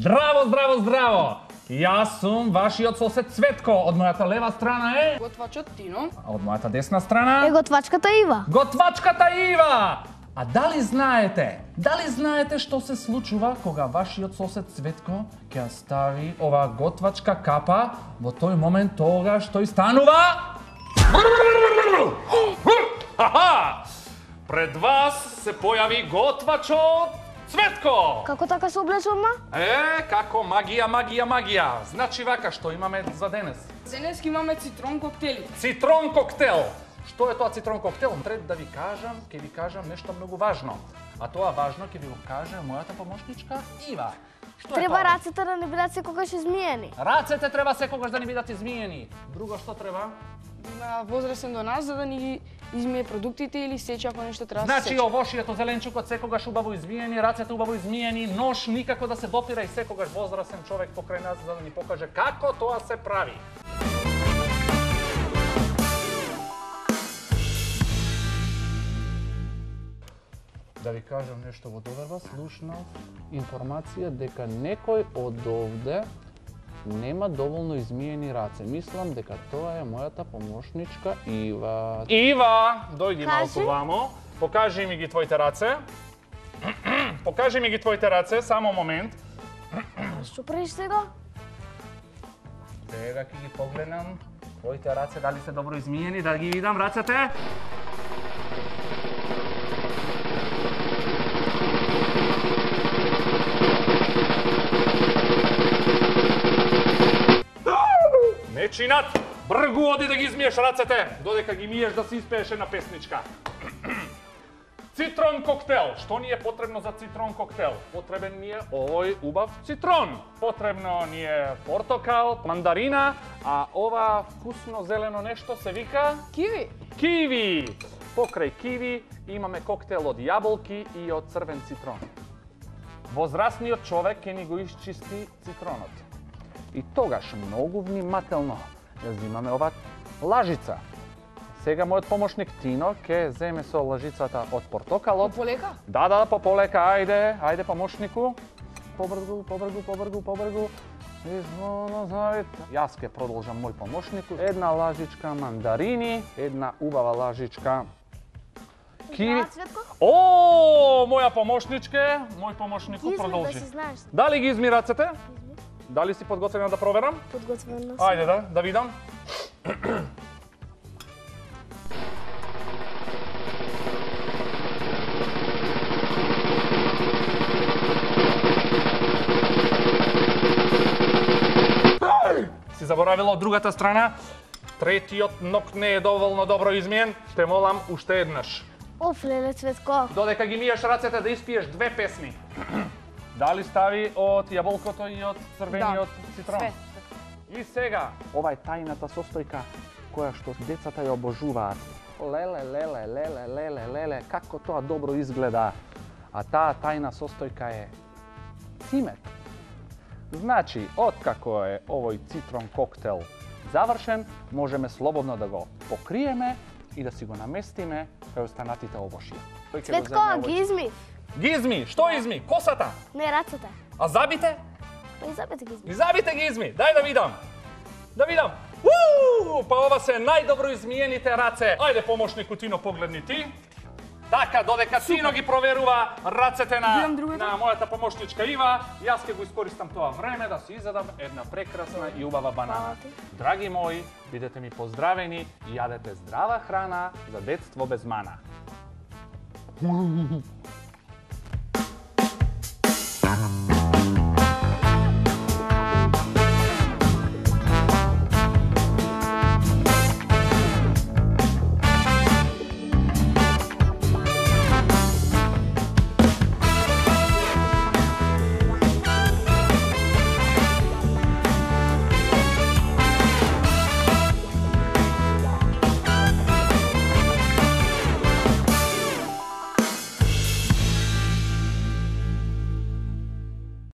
Здраво, здраво, здраво! Јас сум вашиот сосед Цветко, од мојата лева страна е... Готвачот Тино. А од мојата десна страна... Е готвачката Ива. Готвачката Ива! А дали знаете што се случува кога вашиот сосед Цветко ќе ја стави оваа готвачка капа, во тој момент тогаш тој станува... Хаха! Пред вас се појави готвачот Цветко! Како така се облечуваме? Како магија. Значи вака, што имаме за денес? Денес имаме цитрон коктели. Цитрон коктел. Што е тоа цитрон коктел? Пред да ќе ви кажам нешто многу важно. А тоа важно ќе ви го каже мојата помошничка Ива. Што Треба е тоа? рацете да не бидат секогаш измиени. Рацете треба секогаш да не бидат измиени. Друго што треба? Има возрастен до нас за да ни ги измие продуктите или сече ако нешто треба да се Значи сече. овошието зеленчукот секогаш убаво измиени, рацете убаво измиени, нож никако да се допира и секогаш возрастен човек покрај нас за да ни покаже како тоа се прави. Да ви кажам нешто во доверба, слушнав информација дека некој од овде нема доволно измиени раце. Мислам дека тоа е мојата помошничка Ива. Ива, дојди малку вамо. Покажи ми ги твоите раце. Покажи ми ги твоите раце, само момент. Што правиш сега? Сега ќе ги погледнам твоите раце, дали се добро измиени, да ги видам рацете. Не чинат! Бргу оди да ги измиеш рацете, додека ги миеш да се испееш една песничка. Цитрон коктел. Што ни е потребно за цитрон коктел? Потребен ни е овој убав цитрон. Потребно ни е портокал, мандарина, а ова вкусно зелено нешто се вика... Киви. Киви. Покрај киви имаме коктел од јаболки и од црвен цитрон. Возрастниот човек ќе ни го исчисти цитронот. И тогаш многу внимателно ја земаме ова лажица. Сега мојот помошник Тино ќе земе со лажицата од портокалот. Полека? Да, пополека, ајде помошнику. Побргу. Изволно завет. Јас ќе продолжам мој помошнику. Една лажичка мандарини, една убава лажичка киви. О, моја помошничке, мој помошнику продолжи. Да си знаеш. Дали ги изми рацете? Дали си подготвена да проверам? Подготвена сум. Ајде да видам. Си заборавила од другата страна. Третиот ног не е доволно добро измиен. Те молам уште еднаш. Оф, леле, Цветко. Додека ги миеш рацете да испиеш две песни. Дали стави од јаболкото и од црвениот цитрон? Све. И сега, ова е тајната состојка која што децата ја обожуваат. Леле, како тоа добро изгледа. А таа тајна состојка е цимет. Значи, откако е овој цитрон коктел завршен, можеме слободно да го покриеме и да си го наместиме кај останатите овошје. Цветко, ги изми. Ги изми, што изми? Косата? Не, рацете. А забите? Па и забите ги изми. И забите ги изми. Дај да видам. Па ова се најдобро измиените раце. Ајде помошнику Тино, погледни ти. Така, додека Тино ги проверува рацете на мојата помошничка Ива, јас ќе го искористам тоа време да си изедам една прекрасна и убава банана. Драги мои, бидете ми поздравени и јадете здрава храна за детство без мана.